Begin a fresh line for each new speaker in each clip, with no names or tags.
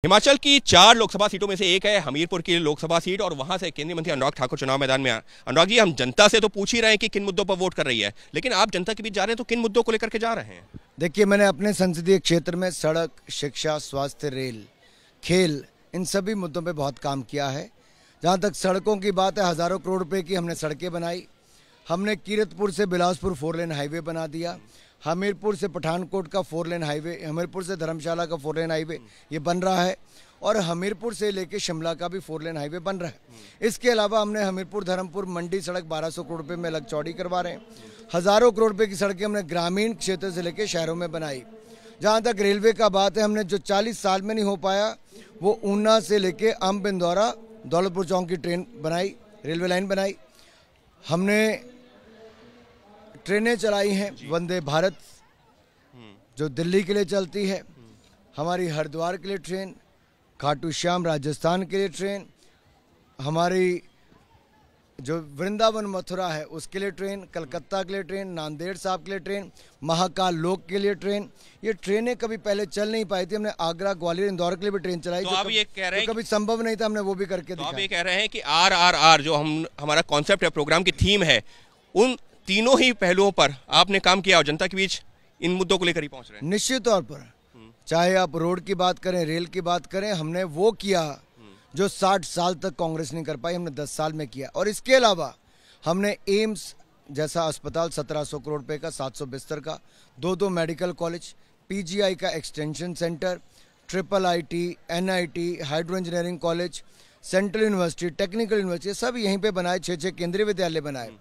हिमाचल की 4 लोकसभा सीटों में से एक है हमीरपुर की लोकसभा सीट और वहां से केंद्रीय मंत्री अनुराग ठाकुर चुनाव मैदान में। अनुराग जी, हम जनता से तो पूछ ही रहे हैं कि किन मुद्दों पर वोट कर रही है, लेकिन आप जनता के बीच जा रहे हैं तो किन मुद्दों को लेकर के जा रहे हैं?
देखिए, मैंने अपने संसदीय क्षेत्र में सड़क, शिक्षा, स्वास्थ्य, रेल, खेल, इन सभी मुद्दों पर बहुत काम किया है। जहाँ तक सड़कों की बात है, हज़ारों करोड़ रुपये की हमने सड़कें बनाई। हमने कीरतपुर से बिलासपुर 4 लेन हाईवे बना दिया। हमीरपुर से पठानकोट का 4 लेन हाईवे, हमीरपुर से धर्मशाला का 4 लेन हाईवे ये बन रहा है और हमीरपुर से लेके शिमला का भी 4 लेन हाईवे बन रहा है। इसके अलावा हमने हमीरपुर धर्मपुर मंडी सड़क 1200 करोड़ रुपये में अलग चौड़ी करवा रहे हैं। हज़ारों करोड़ रुपये की सड़कें हमने ग्रामीण क्षेत्र से लेके शहरों में बनाई। जहाँ तक रेलवे का बात है, हमने जो 40 साल में नहीं हो पाया वो ऊना से लेके अम्ब बिंदौरा दौलतपुर चौक की ट्रेन बनाई, रेलवे लाइन बनाई। हमने ट्रेनें चलाई हैं, वंदे भारत जो दिल्ली के लिए चलती है, हमारी हरिद्वार के लिए ट्रेन, खाटू श्याम राजस्थान के लिए ट्रेन, हमारी जो वृंदावन मथुरा है उसके लिए ट्रेन, कलकत्ता के लिए ट्रेन, नांदेड़ साहब के लिए ट्रेन, महाकाल लोक के लिए ट्रेन। ये ट्रेनें कभी पहले चल नहीं पाई थी। हमने आगरा, ग्वालियर, इंदौर के लिए भी ट्रेन चलाई।
तो आप ये कह रहे हैं
कभी संभव नहीं था, हमने वो भी करके
दिखाया। आप ये कह रहे हैं कि RRR जो हमारा कॉन्सेप्ट है, प्रोग्राम की थीम है, उन तीनों ही पहलुओं पर आपने काम किया और जनता के बीच इन मुद्दों को लेकर ही पहुंच रहे हैं।
निश्चित तौर पर, चाहे आप रोड की बात करें, रेल की बात करें, हमने वो किया जो 60 साल तक कांग्रेस नहीं कर पाई, हमने 10 साल में किया। और इसके अलावा हमने एम्स जैसा अस्पताल 1700 करोड़ रुपए का, 700 बिस्तर का, 2 मेडिकल कॉलेज, PGI का extension centre, IIIT, NIT, hydro engineering college, central university, technical university, सब यहीं पे बनाए। 6 केंद्रीय विद्यालय बनाए।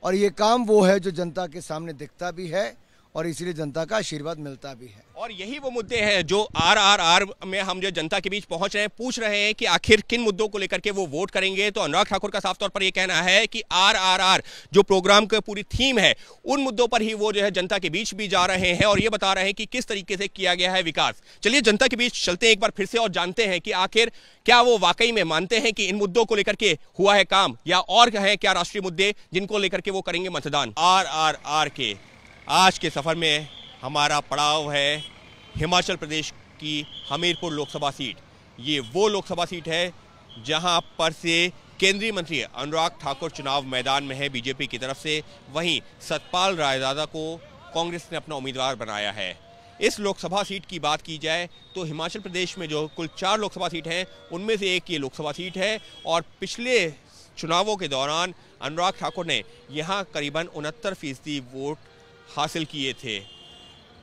और ये काम वो है जो जनता के सामने दिखता भी है और इसीलिए जनता का आशीर्वाद मिलता भी है।
और यही वो मुद्दे हैं जो RRR में हम जो जनता के बीच पहुंच रहे हैं, पूछ रहे हैं कि आखिर किन मुद्दों को लेकर के वो वोट करेंगे। तो अनुराग ठाकुर का साफ तौर पर ये कहना है कि RRR जो प्रोग्राम का पूरी थीम है, उन मुद्दों पर ही वो जो है जनता के बीच भी जा रहे हैं और ये बता रहे हैं कि किस तरीके से किया गया है विकास। चलिए जनता के बीच चलते हैं एक बार फिर से और जानते हैं कि आखिर क्या वो वाकई में मानते हैं कि इन मुद्दों को लेकर के हुआ है काम, या और है क्या राष्ट्रीय मुद्दे जिनको लेकर के वो करेंगे मतदान। RRR के आज के सफर में हमारा पड़ाव है हिमाचल प्रदेश की हमीरपुर लोकसभा सीट। ये वो लोकसभा सीट है जहां पर से केंद्रीय मंत्री अनुराग ठाकुर चुनाव मैदान में है बीजेपी की तरफ से। वहीं सतपाल रायजादा को कांग्रेस ने अपना उम्मीदवार बनाया है। इस लोकसभा सीट की बात की जाए तो हिमाचल प्रदेश में जो कुल 4 लोकसभा सीट हैं, उनमें से एक ये लोकसभा सीट है और पिछले चुनावों के दौरान अनुराग ठाकुर ने यहाँ करीबन 69% वोट हासिल किए थे।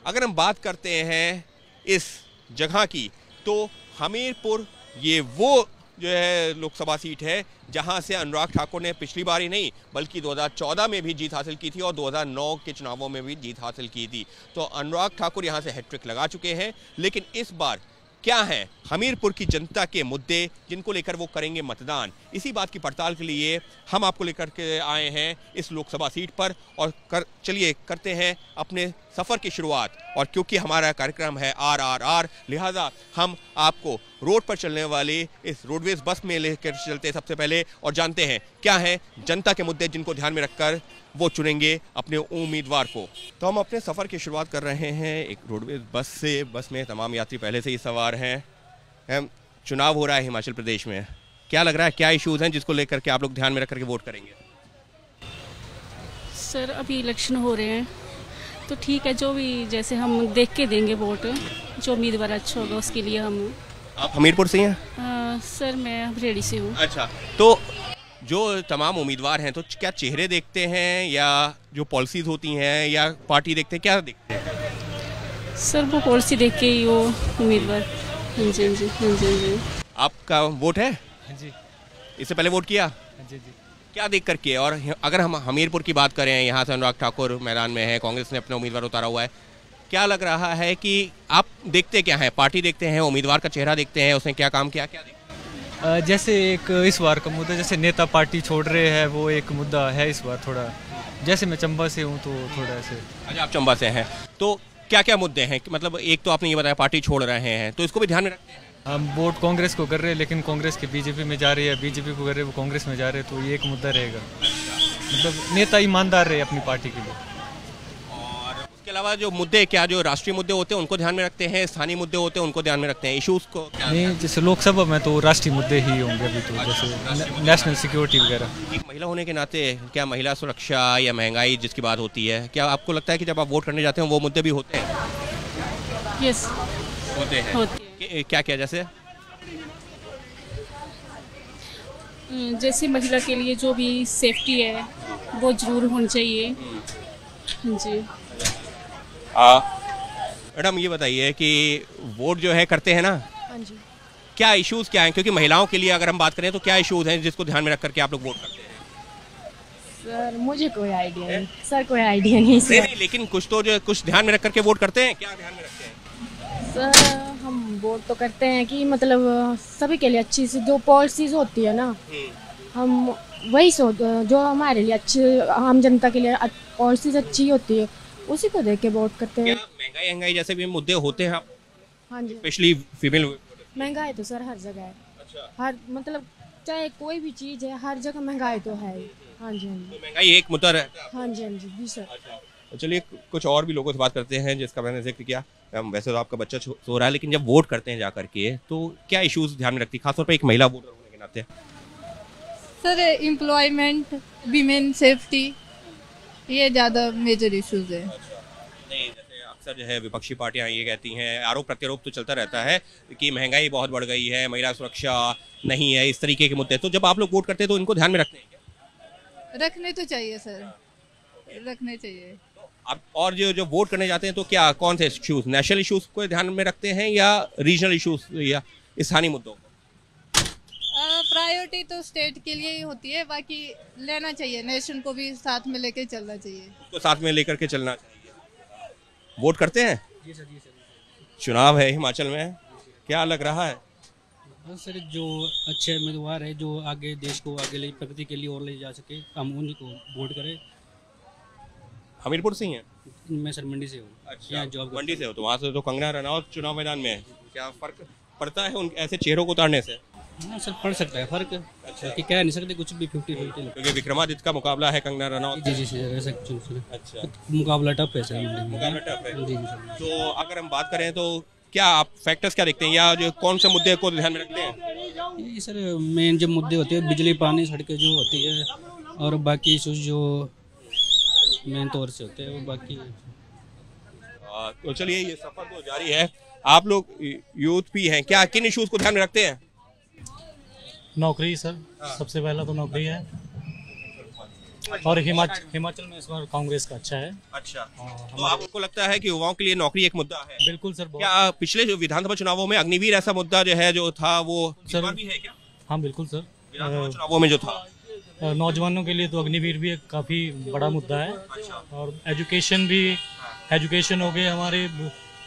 अगर हम बात करते हैं इस जगह की, तो हमीरपुर ये वो जो है लोकसभा सीट है जहां से अनुराग ठाकुर ने पिछली बार ही नहीं बल्कि 2014 में भी जीत हासिल की थी और 2009 के चुनावों में भी जीत हासिल की थी। तो अनुराग ठाकुर यहां से हैट्रिक लगा चुके हैं। लेकिन इस बार क्या हैं हमीरपुर की जनता के मुद्दे जिनको लेकर वो करेंगे मतदान, इसी बात की पड़ताल के लिए हम आपको लेकर के आए हैं इस लोकसभा सीट पर। और चलिए करते हैं अपने सफ़र की शुरुआत। और क्योंकि हमारा कार्यक्रम है RRR, लिहाजा हम आपको रोड पर चलने वाली इस रोडवेज बस में लेकर चलते हैं सबसे पहले और जानते हैं क्या हैं जनता के मुद्दे जिनको ध्यान में रखकर वो चुनेंगे अपने उम्मीदवार को। तो हम अपने सफ़र की शुरुआत कर रहे हैं एक रोडवेज बस से। बस में तमाम यात्री पहले से ही सवार हैं। चुनाव हो रहा है हिमाचल प्रदेश में, क्या लग रहा है, क्या इश्यूज़ हैं जिसको लेकर के आप लोग ध्यान में रख करके वोट करेंगे?
सर, अभी इलेक्शन हो रहे हैं तो ठीक है, जो भी जैसे हम देख के देंगे वोट, जो उम्मीदवार अच्छा होगा उसके लिए हम।
आप हमीरपुर से हैं?
सर, मैं हरियाणा से हूँ।
अच्छा, तो जो तमाम उम्मीदवार हैं तो क्या चेहरे देखते हैं या जो पॉलिसीज होती हैं या पार्टी देखते हैं, क्या देखते हैं?
सर, वो पॉलिसी देख के ही वो उम्मीदवार। हाँ जी, हाँ जी, हाँ जी, हाँ जी।
आपका वोट है?
हाँ जी।
इससे पहले वोट किया?
हाँ जी, जी।
क्या देख कर किया? और अगर हम हमीरपुर की बात करें, यहाँ से अनुराग ठाकुर मैदान में है, कांग्रेस ने अपना उम्मीदवार उतारा हुआ है, क्या लग रहा है कि आप देखते क्या हैं? पार्टी देखते हैं, उम्मीदवार का चेहरा देखते हैं, उसने क्या काम किया, क्या देखते हैं?
जैसे एक इस बार का मुद्दा, जैसे नेता पार्टी छोड़ रहे हैं, वो एक मुद्दा है इस बार थोड़ा। जैसे मैं चंबा से हूँ तो थोड़ा ऐसे।
अच्छा, आप चंबा से हैं, तो क्या क्या मुद्दे हैं? मतलब एक तो आपने ये बताया पार्टी छोड़ रहे हैं, तो इसको भी ध्यान में रखते हैं।
हम वोट कांग्रेस को कर रहे हैं, लेकिन कांग्रेस के बीजेपी में जा रही है, बीजेपी को कर रहे हैं वो कांग्रेस में जा रहे हैं, तो ये एक मुद्दा रहेगा। मतलब नेता ईमानदार रहे अपनी पार्टी के लिए।
और उसके अलावा जो मुद्दे, क्या जो राष्ट्रीय मुद्दे होते हैं उनको ध्यान में रखते हैं, स्थानीय मुद्दे होते हैं उनको ध्यान में रखते हैं, इश्यूज को क्या?
नहीं, जैसे लोकसभा में तो राष्ट्रीय मुद्दे ही होंगे अभी तो, जैसे नेशनल सिक्योरिटी वगैरह।
एक महिला होने के नाते क्या महिला सुरक्षा या महंगाई जिसकी बात होती है, क्या आपको लगता है कि जब आप वोट करने जाते हैं वो मुद्दे भी होते हैं?
यस,
होते हैं।
होते हैं।
क्या क्या जैसे?
जैसे महिला के लिए जो भी सेफ्टी है वो जरूर होनी चाहिए। जी
मैडम ये बताइए कि वोट जो है करते हैं ना,
हाँ जी।
क्या इश्यूज क्या हैं? क्योंकि महिलाओं के लिए अगर हम बात करें तो क्या इश्यूज हैं जिसको ध्यान में रख करके आप लोग वोट करते हैं?
सर मुझे कोई आइडिया नहीं, सर कोई आइडिया नहीं सर।
नहीं, लेकिन कुछ तो जो कुछ ध्यान में रख करके वोट करते हैं, क्या ध्यान में रखते हैं?
सर हम वोट तो करते हैं कि मतलब सभी के लिए अच्छी सी जो पॉलिसीज होती है ना, हम वही जो हमारे लिए अच्छी, आम जनता के लिए पॉलिसीज अच्छी होती है उसी को देख के वोट करते हैं।
महंगाई जैसे भी मुद्दे होते हैं,
हाँ जी।
Specially female.
महंगाई तो सर हर जगह है। अच्छा। हर मतलब चाहे कोई भी चीज़ है, हर जगह महंगाई तो है ही। हाँ जी, हाँ जी।
तो महंगाई एक मुद्दा रहता है।
हाँ जी, हाँ जी, जी सर।
तो चलिए कुछ और भी लोगों से बात करते हैं जिसका मैंने जिक्र किया। वैसे तो आपका बच्चा सो रहा है, लेकिन जब वोट करते हैं जा करके तो क्या इश्यूज ध्यान में रखती है, खासतौर पर एक महिला वोटर होने के नाते?
सर एम्प्लॉयमेंट, वीमेन सेफ्टी, ये ज़्यादा मेजर इश्यूज है।
नहीं, जैसे अक्सर जो है विपक्षी पार्टियां ये कहती हैं, आरोप प्रत्यारोप तो चलता रहता है कि महंगाई बहुत बढ़ गई है, महिला सुरक्षा नहीं है, इस तरीके के मुद्दे। तो जब आप लोग वोट करते हैं तो इनको ध्यान में रखते हैं क्या?
रखने तो चाहिए सर, रखने चाहिए।
आप और जो वोट करने जाते हैं तो क्या कौन से इश्यूज, नेशनल इश्यूज को ध्यान में रखते हैं या रीजनल इश्यूज या स्थानीय मुद्दों को?
प्रायोरिटी तो स्टेट के लिए ही होती है, बाकी लेना चाहिए, नेशन को भी साथ में लेके चलना चाहिए।
उसको साथ में लेकर के चलना चाहिए। वोट करते हैं? जी सर, जी सर। चुनाव है हिमाचल में, क्या लग रहा है?
सर जो अच्छे उम्मीदवार है जो आगे देश को आगे ले, प्रगति के लिए और ले जा सके, हम उन्हीं को वोट करें।
हमीरपुर से ही हैं?
मैं सर मंडी से हूँ।
अच्छा, जॉब मंडी से हो तो वहाँ से तो कंगना रनौत चुनाव मैदान में है, क्या फर्क पड़ता है उन ऐसे चेहरों को उतारने से?
हाँ सर, पड़ सकता है फर्क। अच्छा, कि कह नहीं सकते कुछ भी, 50-50।
क्योंकि विक्रमादित्य का मुकाबला है कंगना रनौत।
जी जी सर, ऐसा कुछ।
अच्छा,
मुकाबला टफ है सर।
मुकाबला टफ है।
जी जी सर।
तो अगर हम बात करें तो क्या आप फैक्टर्स क्या देखते हैं या जो कौन से मुद्दे को ध्यान में रखते हैं?
ये सर मेन जो मुद्दे होते हैं, बिजली, पानी, सड़कें जो होती है, और बाकी इशूज जो मेन तौर से होते हैं वो बाकी।
तो चलिए ये सफर तो जारी है, आप लोग यूथ भी हैं, क्या किन इश्यूज को ध्यान में रखते हैं?
नौकरी सर, सबसे पहला तो नौकरी है, और हिमाचल में इस बार कांग्रेस का अच्छा है।
अच्छा, तो आपको लगता है कि युवाओं के लिए नौकरी एक मुद्दा है?
बिल्कुल सर।
क्या पिछले जो विधानसभा चुनावों में अग्निवीर ऐसा मुद्दा जो है जो था वो इस बार भी है क्या?
हाँ बिल्कुल सर,
विधानसभा चुनावों में जो था
नौजवानों के लिए तो अग्निवीर भी एक काफ़ी बड़ा मुद्दा है। और एजुकेशन हो गए, हमारे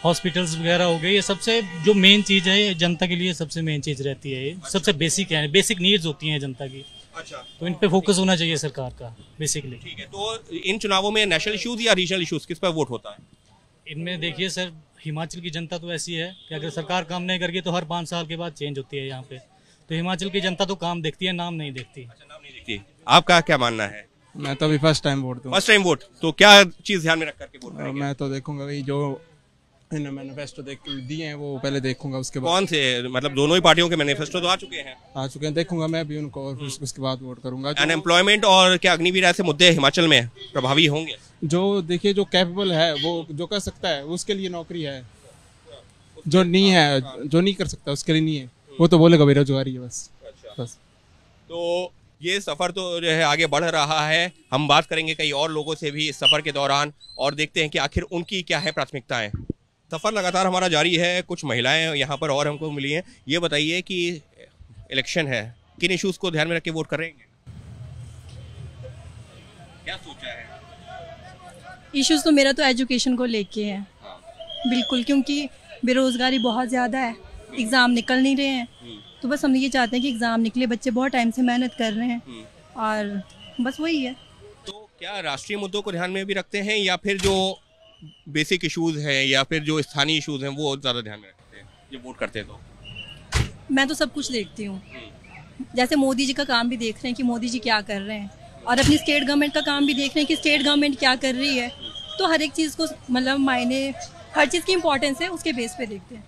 हॉस्पिटल्स वगैरह हो गए, ये सबसे जो मेन चीज़ है जनता के लिए, सबसे मेन चीज़ रहती है, ये सबसे बेसिक है, बेसिक नीड्स होती हैं जनता की।
अच्छा,
तो इन पे फोकस होना चाहिए सरकार का बेसिकली।
ठीक है, तो इन चुनावों में नेशनल इश्यूज या रीजनल इश्यूज किस पर वोट होता है?
इनमें देखिए सर, हिमाचल की जनता तो ऐसी है कि अगर सरकार काम नहीं करेगी तो हर 5 साल के बाद चेंज होती है यहाँ पे। तो हिमाचल की जनता तो काम देखती है, नाम नहीं देखती।
अच्छा, नाम नहीं देखती। आपका क्या मानना है?
मैं तो अभी फर्स्ट टाइम वोट दूँ।
फर्स्ट टाइम वोट, तो क्या चीज ध्यान में रख करके वोट करेंगे?
मैं तो देखूंगा वही जो मैनिफेस्टो दिए हैं वो पहले देखूंगा, उसके बाद।
कौन से, मतलब दोनों ही पार्टियों के मैनिफेस्टो तो आ चुके हैं,
देखूंगा मैं भी उनको, और उसके बाद वोट करूंगा।
अनएम्प्लॉयमेंट और क्या अग्निवीर ऐसे मुद्दे हिमाचल में प्रभावी होंगे?
जो देखिए जो कैपेबल है वो जो कर सकता है उसके लिए नौकरी है, जो नहीं है, जो नहीं कर सकता उसके लिए नहीं है, वो तो बोलेगा बेरोजगारी है बस। बस।
तो ये सफ़र तो जो है आगे बढ़ रहा है, हम बात करेंगे कई और लोगों से भी इस सफ़र के दौरान और देखते हैं कि आखिर उनकी क्या है प्राथमिकताएं। सफ़र लगातार हमारा जारी है, कुछ महिलाएं यहाँ पर और हमको मिली हैं। ये बताइए कि इलेक्शन है, किन इश्यूज़ को ध्यान में रख के वोट करेंगे, क्या सोचा है?
इश्यूज़ तो मेरा तो एजुकेशन को लेके है। बिल्कुल, क्योंकि बेरोज़गारी बहुत ज़्यादा है, एग्ज़ाम निकल नहीं रहे हैं, तो बस हम ये चाहते हैं कि एग्ज़ाम निकले, बच्चे बहुत टाइम से मेहनत कर रहे हैं, और बस वही है।
तो क्या राष्ट्रीय मुद्दों को ध्यान में भी रखते हैं या फिर जो बेसिक इश्यूज़ हैं या फिर जो स्थानीय इश्यूज़ हैं वो ज़्यादा ध्यान में रखते हैं जब वोट करते हैं? तो
मैं तो सब कुछ देखती हूँ, जैसे मोदी जी का काम भी देख रहे हैं कि मोदी जी क्या कर रहे हैं, और अपनी स्टेट गवर्नमेंट का काम भी देख रहे हैं कि स्टेट गवर्नमेंट क्या कर रही है, तो हर एक चीज़ को मतलब मायने, हर चीज़ की इम्पोर्टेंस है उसके बेस पे देखते हैं।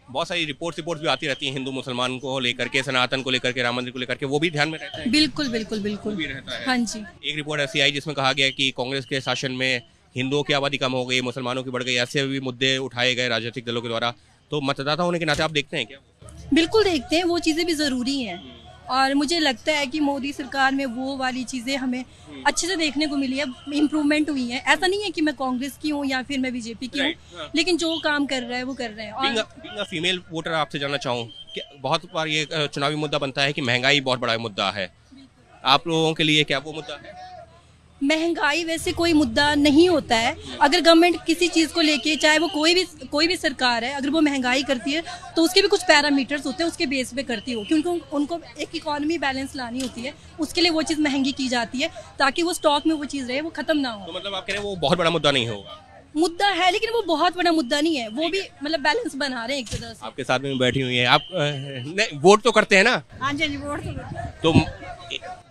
बहुत सारी रिपोर्ट्स भी आती रहती हैं हिंदू मुसलमान को लेकर के, सनातन को लेकर के, राम मंदिर को लेकर के, वो भी ध्यान में रहता है?
बिल्कुल बिल्कुल बिल्कुल
भी रहता है।
हाँ जी।
एक रिपोर्ट ऐसी आई जिसमें कहा गया कि कांग्रेस के शासन में हिंदुओं की आबादी कम हो गई, मुसलमानों की बढ़ गई, ऐसे भी मुद्दे उठाए गए राजनीतिक दलों के द्वारा। तो मतदाता होने के नाते आप देखते हैं क्या?
बिल्कुल देखते हैं, वो चीज़ें भी ज़रूरी हैं और मुझे लगता है कि मोदी सरकार में वो वाली चीज़ें हमें अच्छे से देखने को मिली है, इम्प्रूवमेंट हुई है। ऐसा नहीं है कि मैं कांग्रेस की हूँ या फिर मैं बीजेपी की हूँ, लेकिन जो काम कर रहा है वो कर रहे हैं।
और फीमेल वोटर आपसे जानना चाहूँ कि बहुत बार ये चुनावी मुद्दा बनता है कि महंगाई बहुत बड़ा मुद्दा है, आप लोगों के लिए क्या वो मुद्दा है?
महंगाई वैसे कोई मुद्दा नहीं होता है। अगर गवर्नमेंट किसी चीज़ को लेके, चाहे वो कोई भी सरकार है, अगर वो महंगाई करती है तो उसके भी कुछ पैरामीटर्स होते हैं, उसके बेस पे करती हो, क्योंकि उनको एक इकोनॉमी बैलेंस लानी होती है, उसके लिए वो चीज़ महंगी की जाती है ताकि वो स्टॉक में वो चीज़ रहे, वो खत्म ना हो।
तो मतलब आप कह रहे हैं वो बहुत बड़ा मुद्दा नहीं होगा?
मुद्दा है लेकिन वो बहुत बड़ा मुद्दा नहीं है, वो भी मतलब बैलेंस बना रहे हैं एक तरह से।
आपके साथ में बैठी हुई है, आप नहीं वोट तो करते हैं ना?
हाँ जी वोट
तो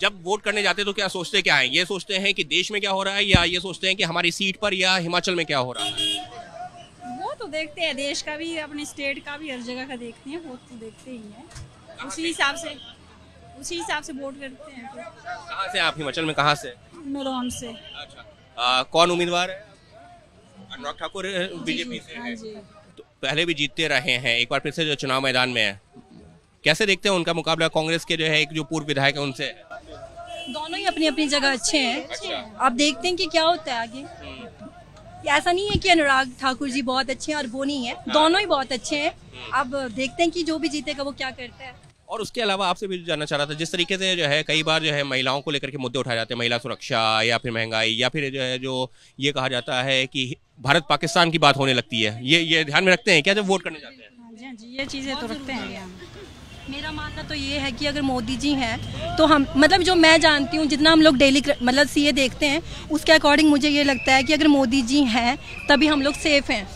जब वोट करने जाते हैं तो क्या सोचते क्या है? ये सोचते हैं कि देश में क्या हो रहा है, या ये सोचते हैं कि हमारी सीट पर या हिमाचल में क्या हो रहा है?
वो तो देखते हैं, देश का भी, अपने स्टेट का भी, हर जगह का देखते हैं, वोट तो देखते ही हैं, उसी हिसाब से वोट करते हैं।
कहाँ से आप हिमाचल में, कहाँ से?
नरौन से।
अच्छा, कौन उम्मीदवार है? अनुराग ठाकुर बीजेपी से है। तो पहले भी जीतते रहे हैं, एक बार फिर से जो चुनाव मैदान में है, कैसे देखते हैं उनका मुकाबला कांग्रेस के जो है एक जो पूर्व विधायक है उनसे?
दोनों ही अपनी अपनी जगह अच्छे हैं। अब देखते हैं कि क्या होता है आगे। ऐसा नहीं है कि अनुराग ठाकुर जी बहुत अच्छे हैं और वो नहीं है, दोनों ही बहुत अच्छे हैं। अब देखते हैं कि जो भी जीतेगा वो क्या करता है।
और उसके अलावा आपसे भी जानना चाह रहा था, जिस तरीके से जो है कई बार जो है महिलाओं को लेकर के मुद्दे उठाए जाते हैं, महिला सुरक्षा या फिर महंगाई, या फिर जो है जो ये कहा जाता है कि भारत पाकिस्तान की बात होने लगती है, ये ध्यान में रखते हैं क्या जब वोट करने जाते हैं?
हाँ जी, ये चीज़ें तो रखते हैं।
मेरा मानना तो ये है कि अगर मोदी जी हैं तो हम, मतलब जो मैं जानती हूँ, जितना हम लोग डेली मतलब सीए देखते हैं, उसके अकॉर्डिंग मुझे ये लगता है कि अगर मोदी जी हैं तभी हम लोग सेफ हैं।